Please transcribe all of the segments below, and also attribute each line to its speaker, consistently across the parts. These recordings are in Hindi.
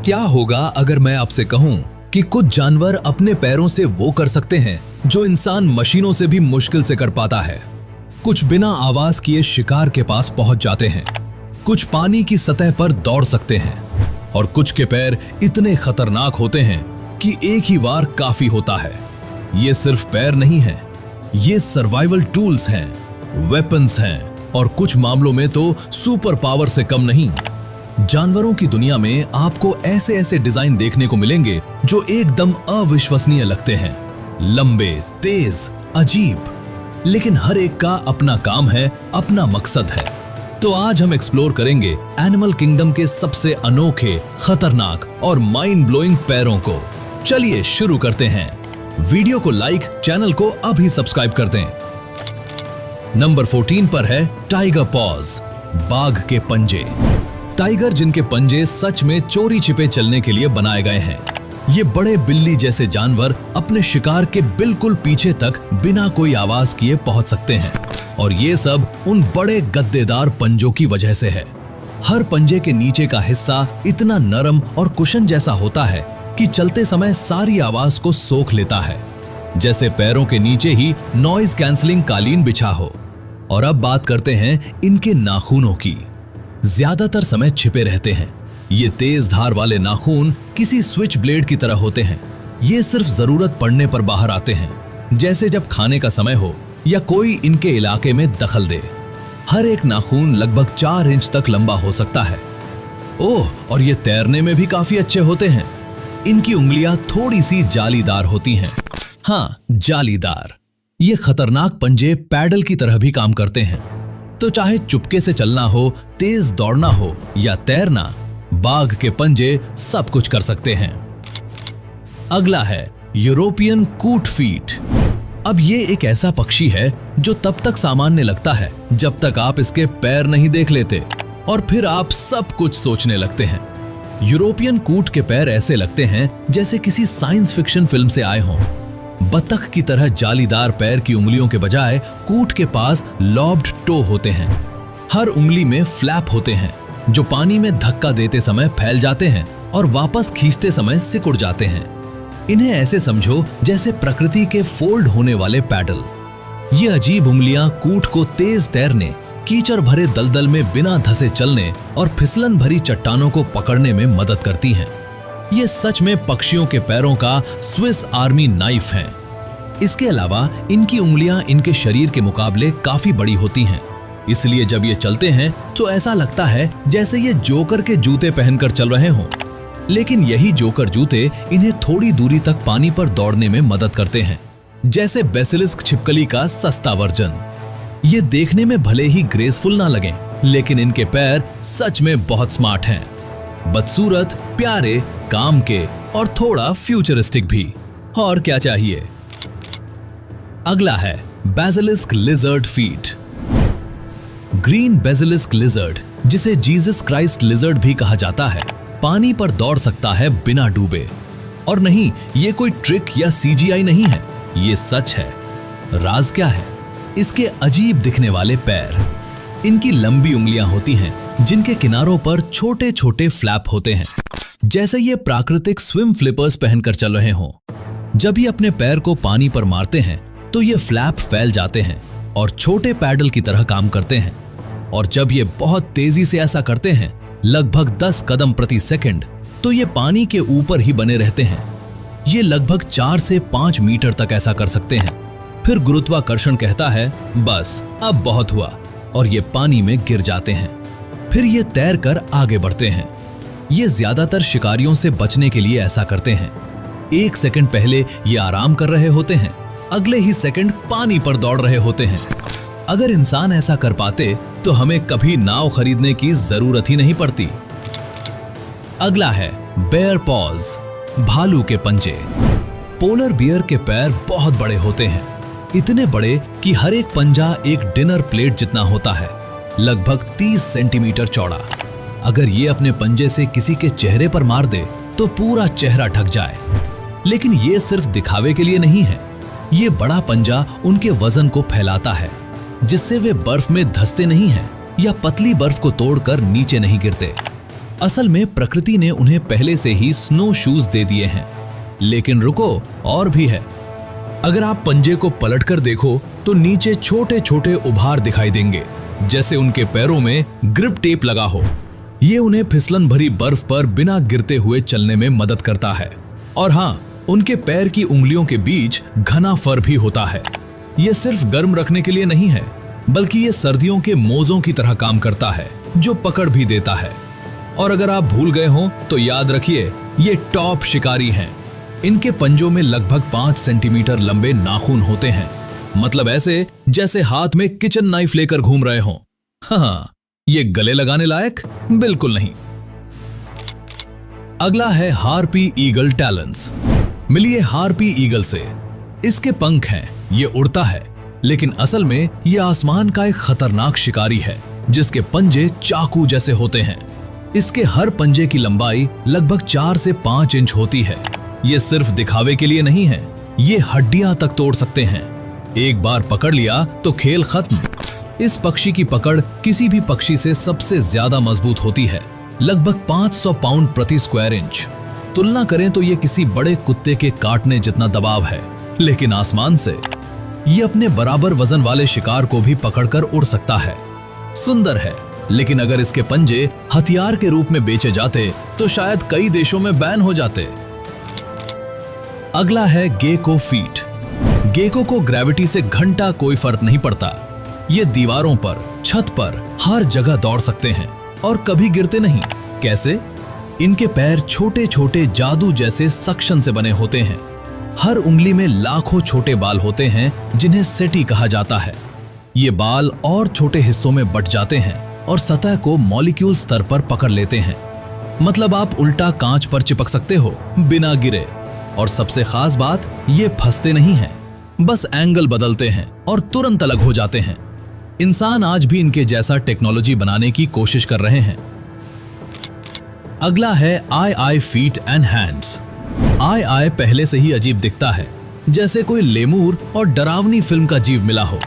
Speaker 1: क्या होगा अगर मैं आपसे कहूं कि कुछ जानवर अपने पैरों से वो कर सकते हैं जो इंसान मशीनों से भी मुश्किल से कर पाता है। कुछ बिना आवाज किए शिकार के पास पहुंच जाते हैं, कुछ पानी की सतह पर दौड़ सकते हैं और कुछ के पैर इतने खतरनाक होते हैं कि एक ही वार काफी होता है। ये सिर्फ पैर नहीं है, ये सर्वाइवल टूल्स हैं, वेपन्स हैं और कुछ मामलों में तो सुपर पावर से कम नहीं। जानवरों की दुनिया में आपको ऐसे ऐसे डिजाइन देखने को मिलेंगे जो एकदम अविश्वसनीय लगते हैं, लंबे, तेज, अजीब, लेकिन हर एक का अपना काम है, अपना मकसद है। तो आज हम एक्सप्लोर करेंगे एनिमल किंगडम के सबसे अनोखे, खतरनाक और माइंड ब्लोइंग पैरों को। चलिए शुरू करते हैं। वीडियो को लाइक, चैनल को अभी सब्सक्राइब कर दें। नंबर 14 पर है टाइगर पॉज, बाघ के पंजे। टाइगर जिनके पंजे सच में चोरी छिपे चलने के लिए बनाए गए हैं। ये बड़े बिल्ली जैसे जानवर अपने शिकार के बिल्कुल पीछे तक बिना कोई आवाज किए पहुंच सकते हैं और ये सब उन बड़े गद्देदार पंजों की वजह से है। हर पंजे के नीचे का हिस्सा इतना नरम और कुशन जैसा होता है कि चलते समय सारी आवाज को सोख लेता है, जैसे पैरों के नीचे ही नॉइज कैंसलिंग कालीन बिछा हो। और अब बात करते हैं इनके नाखूनों की। ज्यादातर समय छिपे रहते हैं। ये तेज धार वाले नाखून किसी स्विच ब्लेड की तरह होते हैं। ये सिर्फ जरूरत पड़ने पर बाहर आते हैं, जैसे जब खाने का समय हो या कोई इनके इलाके में दखल दे। हर एक नाखून लगभग 4 इंच तक लंबा हो सकता है। ओह, और ये तैरने में भी काफी अच्छे होते हैं। इनकी उंगलियां थोड़ी सी जालीदार होती हैं। हाँ, जालीदार। ये खतरनाक पंजे पैडल की तरह भी काम करते हैं। तो चाहे चुपके से चलना हो, तेज दौड़ना हो या तैरना, बाघ के पंजे सब कुछ कर सकते हैं। अगला है यूरोपियन कूट फीट। अब ये एक ऐसा पक्षी है जो तब तक सामान्य लगता है जब तक आप इसके पैर नहीं देख लेते, और फिर आप सब कुछ सोचने लगते हैं। यूरोपियन कूट के पैर ऐसे लगते हैं जैसे किसी साइंस फिक्शन फिल्म से आए हों। बतख की तरह जालीदार पैर की उंगलियों के बजाय कूट के पास लॉब्ड टो होते हैं। हर उंगली में फ्लैप होते हैं जो पानी में धक्का देते समय फैल जाते हैं और वापस खींचते समय सिकुड़ जाते हैं। इन्हें ऐसे समझो जैसे प्रकृति के फोल्ड होने वाले पैडल। ये अजीब उंगलियां कूट को तेज तैरने, कीचड़ भरे दलदल में बिना धंसे चलने और फिसलन भरी चट्टानों को पकड़ने में मदद करती हैं। ये सच में पक्षियों के पैरों का स्विस आर्मी नाइफ है। इसके अलावा इनकी उंगलियां इनके शरीर के मुकाबले काफी बड़ी होती हैं, इसलिए जब ये चलते हैं तो ऐसा लगता है जैसे ये जोकर के जूते पहनकर चल रहे हों। लेकिन यही जोकर जूते इन्हें थोड़ी दूरी तक पानी पर दौड़ने में मदद करते हैं, जैसे बेसिलिस्क छिपकली का सस्ता वर्जन। ये देखने में भले ही ग्रेसफुल ना लगें, लेकिन इनके पैर सच में बहुत स्मार्ट हैं। बदसूरत, प्यारे, काम के और थोड़ा फ्यूचरिस्टिक भी। और क्या चाहिए। अगला है basilisk lizard feet. Green basilisk lizard, जिसे जीसस क्राइस्ट लिजर्ड भी कहा जाता है, पानी पर दौड़ सकता है बिना डूबे। और नहीं, ये कोई ट्रिक या सीजीआई नहीं है, ये सच है। राज क्या है? इसके अजीब दिखने वाले पैर। इनकी लंबी उंगलियां होती हैं जिनके किनारों पर छोटे छोटे फ्लैप होते हैं, जैसे ये प्राकृतिक स्विम फ्लिपर्स पहनकर चल रहे हों। जब ये अपने पैर को पानी पर मारते हैं तो ये फ्लैप फैल जाते हैं और छोटे पैडल की तरह काम करते हैं। और जब ये बहुत तेजी से ऐसा करते हैं, लगभग 10 कदम प्रति सेकंड, तो ये पानी के ऊपर ही बने रहते हैं। ये लगभग 4 से 5 मीटर तक ऐसा कर सकते हैं। फिर गुरुत्वाकर्षण कहता है बस अब बहुत हुआ, और ये पानी में गिर जाते हैं। फिर ये तैर कर आगे बढ़ते हैं। ये ज्यादातर शिकारियों से बचने के लिए ऐसा करते हैं। 1 सेकंड पहले ये आराम कर रहे होते हैं, अगले ही सेकंड पानी पर दौड़ रहे होते हैं। अगर इंसान ऐसा कर पाते तो हमें कभी नाव खरीदने की जरूरत ही नहीं पड़ती। अगला है बेयर पॉज, भालू के पंजे। पोलर बियर के पैर बहुत बड़े होते हैं, इतने बड़े कि हर एक पंजा एक डिनर प्लेट जितना होता है, लगभग 30 सेंटीमीटर चौड़ा। अगर ये अपने पंजे से किसी के चेहरे पर मार दे तो पूरा चेहरा ढक जाए। लेकिन ये सिर्फ दिखावे के लिए नहीं है। ये बड़ा पंजा उनके वजन को फैलाता है, जिससे वे बर्फ में धंसते नहीं हैं या पतली बर्फ को तोड़कर नीचे नहीं गिरते। असल में प्रकृति ने उन्हें पहले से ही स्नो शूज दे दिए हैं। लेकिन रुको, और भी है। अगर आप पंजे को पलटकर देखो तो नीचे छोटे छोटे उभार दिखाई देंगे, जैसे उनके पैरों में ग्रिप टेप लगा हो। ये उन्हें फिसलन भरी बर्फ पर बिना गिरते हुए चलने में मदद करता है। और हाँ, उनके पैर की उंगलियों के बीच घना फर भी होता है। ये सिर्फ गर्म रखने के लिए नहीं है, बल्कि ये सर्दियों के मोज़ों की तरह काम करता है, जो पकड़ भी देता है। और अगर आप भूल गए हो तो याद रखिए, ये टॉप शिकारी हैं। इनके पंजों में लगभग 5 सेंटीमीटर लंबे नाखून होते हैं, मतलब ऐसे जैसे हाथ में किचन नाइफ लेकर घूम रहे हों। हाँ, ये गले लगाने लायक बिल्कुल नहीं। अगला है हार्पी ईगल टैलेंस। मिलिए हार्पी ईगल से। इसके पंख हैं, ये उड़ता है, लेकिन असल में ये आसमान का एक खतरनाक शिकारी है, जिसके पंजे चाकू जैसे होते हैं। इसके हर पंजे की लंबाई लगभग 4 से 5 इंच होती है। ये सिर्फ दिखावे के लिए नहीं है, ये हड्डियां तक तोड़ सकते हैं। एक बार पकड़ लिया तो खेल खत्म। इस पक्षी की पकड़ किसी भी पक्षी से सबसे ज्यादा मजबूत होती है, लगभग 500 पाउंड प्रति स्क्वायर इंच। तुलना करें तो ये किसी बड़े कुत्ते के काटने जितना दबाव है। लेकिन आसमान से ये अपने बराबर वजन वाले शिकार को भी पकड़कर उड़ सकता है। सुंदर है, लेकिन अगर इसके पंजे हथियार के रूप में बेचे जाते तो शायद कई देशों में बैन हो जाते। अगला है गेको फीट। गेको को ग्रेविटी से घंटा कोई फर्क नहीं पड़ता। ये दीवारों पर, छत पर, हर जगह दौड़ सकते हैं और कभी गिरते नहीं। कैसे? इनके पैर छोटे छोटे जादू जैसे सक्शन से बने होते हैं। हर उंगली में लाखों छोटे बाल होते हैं, जिन्हें सेटी कहा जाता है। ये बाल और छोटे हिस्सों में बट जाते हैं और सतह को मॉलिक्यूल स्तर पर पकड़ लेते हैं। मतलब आप उल्टा कांच पर चिपक सकते हो बिना गिरे। और सबसे खास बात, ये फंसते नहीं हैं, बस एंगल बदलते हैं और तुरंत अलग हो जाते हैं। इंसान आज भी इनके जैसा टेक्नोलॉजी बनाने की कोशिश कर रहे हैं। अगला है आई फीट एंड हैंड्स। आई पहले से ही अजीब दिखता है, जैसे कोई लेमूर और डरावनी फिल्म का जीव मिला हो।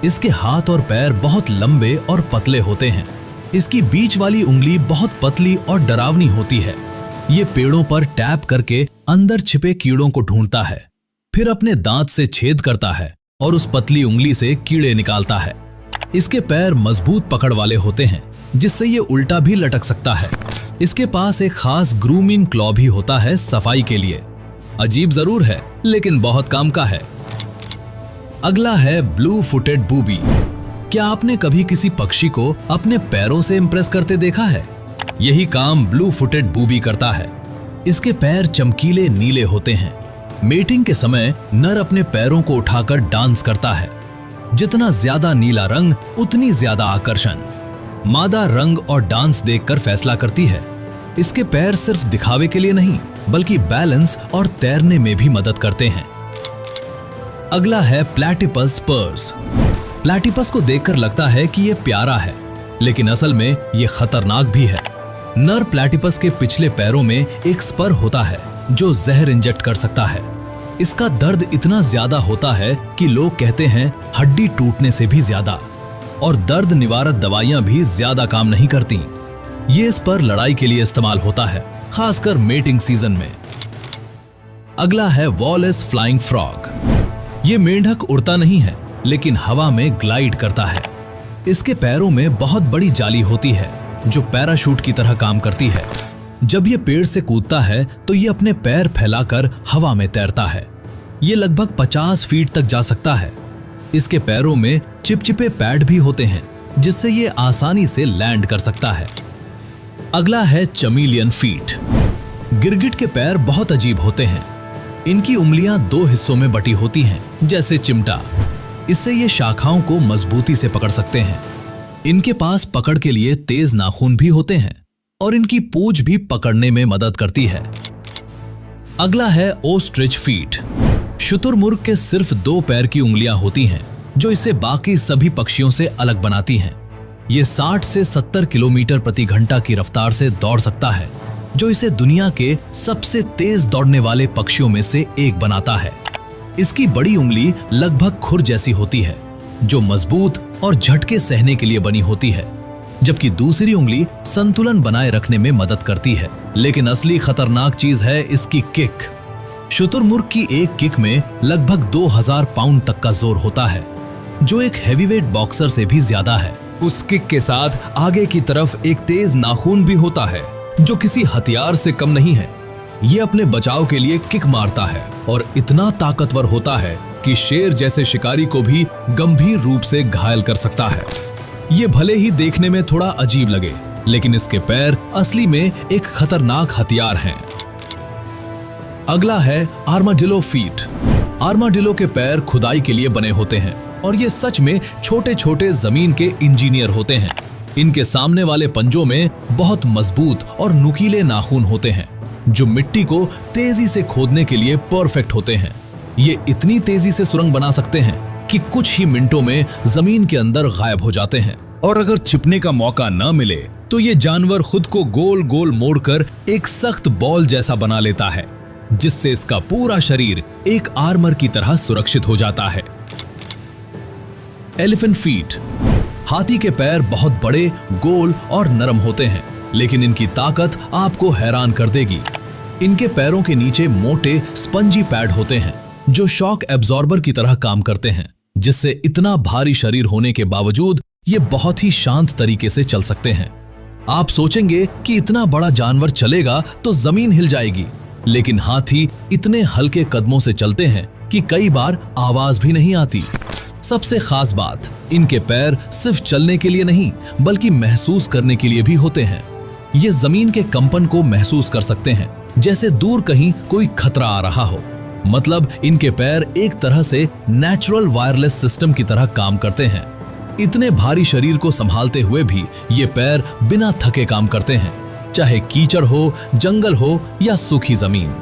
Speaker 1: इसके हाथ और पैर बहुत लंबे और पतले होते हैं। इसकी बीच वाली उंगली बहुत पतली और डरावनी होती है। ये पेड़ों पर टैप करके अंदर छिपे कीड़ों को ढूंढता है, फिर अपने दांत से छेद करता है और उस पतली उंगली से कीड़े निकालता है। इसके पैर मजबूत पकड़ वाले होते हैं, जिससे ये उल्टा भी लटक सकता है। इसके पास एक खास ग्रूमिंग क्लॉ भी होता है सफाई के लिए। अजीब जरूर है, लेकिन बहुत काम का है। अगला है ब्लू फुटेड बूबी। क्या आपने कभी किसी पक्षी को अपने पैरों से इंप्रेस करते देखा है? यही काम ब्लू फुटेड बूबी करता है। इसके पैर चमकीले नीले होते हैं। मेटिंग के समय नर अपने पैरों को उठाकर डांस करता है। जितना ज्यादा नीला रंग, उतनी ज्यादा आकर्षण। मादा रंग और डांस देखकर फैसला करती है। इसके पैर सिर्फ दिखावे के लिए नहीं, बल्कि बैलेंस और तैरने में भी मदद करते हैं। अगला है प्लैटिपस स्पर्स। प्लैटिपस को देखकर लगता है कि यह प्यारा है, लेकिन असल में यह खतरनाक भी है। नर प्लैटिपस के पिछले पैरों में एक स्पर होता है, जो जहर इंजेक्ट कर सकता है। इसका दर्द इतना ज्यादा होता है कि लोग कहते हैं हड्डी टूटने से भी ज्यादा। और दर्द निवारक दवाइयां भी ज्यादा काम नहीं करती। ये स्पर लड़ाई के लिए इस्तेमाल होता है, खासकर मेटिंग सीजन में। अगला है वॉलेस फ्लाइंग फ्रॉग। ये मेंढक उड़ता नहीं है, लेकिन हवा में ग्लाइड करता है। इसके पैरों में बहुत बड़ी जाली होती है, जो पैराशूट की तरह काम करती है। जब ये पेड़ से कूदता है तो ये अपने पैर फैलाकर हवा में तैरता है। ये लगभग 50 फीट तक जा सकता है। इसके पैरों में चिपचिपे पैड भी होते हैं, जिससे ये आसानी से लैंड कर सकता है। अगला है चमीलियन फीट। गिरगिट के पैर बहुत अजीब होते हैं। इनकी उंगलियां 2 हिस्सों में बटी होती हैं, जैसे चिमटा। इससे ये शाखाओं को मजबूती से पकड़ सकते हैं। इनके पास पकड़ के लिए तेज नाखून भी होते हैं और इनकी पूंछ भी पकड़ने में मदद करती है। अगला है ओस्ट्रिच फीट। शुतुरमुर्ग के सिर्फ 2 पैर की उंगलियां होती हैं, जो इसे बाकी सभी पक्षियों से अलग बनाती हैं। ये 60 से 70 किलोमीटर प्रति घंटा की रफ्तार से दौड़ सकता है, जो इसे दुनिया के सबसे तेज दौड़ने वाले पक्षियों में से एक बनाता है। इसकी बड़ी उंगली लगभग खुर जैसी होती है, जो मजबूत और झटके सहने के लिए बनी होती है। जबकि दूसरी उंगली संतुलन बनाए रखने में मदद करती है। लेकिन असली खतरनाक चीज है इसकी किक। शुतुरमुर्ग की एक किक में लगभग 2000 पाउंड तक का जोर होता है, जो एक हैवीवेट बॉक्सर से भी ज्यादा है। उस किक के साथ आगे की तरफ एक तेज नाखून भी होता है, जो किसी हथियार से कम नहीं है। ये अपने बचाव के लिए किक मारता है और इतना ताकतवर होता है कि शेर जैसे शिकारी को भी गंभीर रूप से घायल कर सकता है। ये भले ही देखने में थोड़ा अजीब लगे, लेकिन इसके पैर असली में एक खतरनाक हथियार हैं। अगला है आर्माडिलो फीट। आर्माडिलो के पैर खुदाई के लिए बने होते हैं और ये सच में छोटे छोटे जमीन के इंजीनियर होते हैं। इनके सामने वाले पंजों में बहुत मजबूत और नुकीले नाखून होते हैं, जो मिट्टी को तेजी से खोदने के लिए परफेक्ट होते हैं। ये इतनी तेजी से सुरंग बना सकते हैं कि कुछ ही मिनटों में जमीन के अंदर गायब हो जाते हैं। और अगर छिपने का मौका न मिले तो ये जानवर खुद को गोल गोल मोड़कर एक सख्त बॉल जैसा बना लेता है, जिससे इसका पूरा शरीर एक आर्मर की तरह सुरक्षित हो जाता है। Elephant feet. हाथी के पैर बहुत बड़े, गोल और नरम होते हैं, लेकिन इनकी ताकत आपको हैरान कर देगी। इनके पैरों के नीचे मोटे स्पंजी पैड होते हैं, जो शॉक एब्जॉर्बर की तरह काम करते हैं, जिससे इतना भारी शरीर होने के बावजूद ये बहुत ही शांत तरीके से चल सकते हैं। आप सोचेंगे कि इतना बड़ा जानवर चलेगा तो जमीन हिल जाएगी, लेकिन हाथी इतने हल्के कदमों से चलते हैं कि कई बार आवाज भी नहीं आती। सबसे खास बात, इनके पैर सिर्फ चलने के लिए नहीं बल्कि महसूस करने के लिए भी होते हैं। ये जमीन के कंपन को महसूस कर सकते हैं, जैसे दूर कहीं कोई खतरा आ रहा हो। मतलब इनके पैर एक तरह से नेचुरल वायरलेस सिस्टम की तरह काम करते हैं। इतने भारी शरीर को संभालते हुए भी ये पैर बिना थके काम करते हैं, चाहे कीचड़ हो, जंगल हो या सूखी जमीन।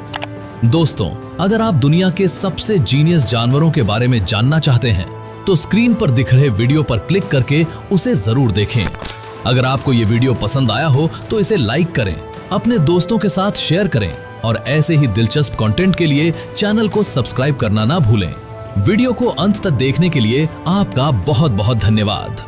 Speaker 1: दोस्तों, अगर आप दुनिया के सबसे जीनियस जानवरों के बारे में जानना चाहते हैं तो स्क्रीन पर दिख रहे वीडियो पर क्लिक करके उसे जरूर देखें। अगर आपको ये वीडियो पसंद आया हो तो इसे लाइक करें, अपने दोस्तों के साथ शेयर करें और ऐसे ही दिलचस्प कंटेंट के लिए चैनल को सब्सक्राइब करना ना भूलें। वीडियो को अंत तक देखने के लिए आपका बहुत बहुत धन्यवाद।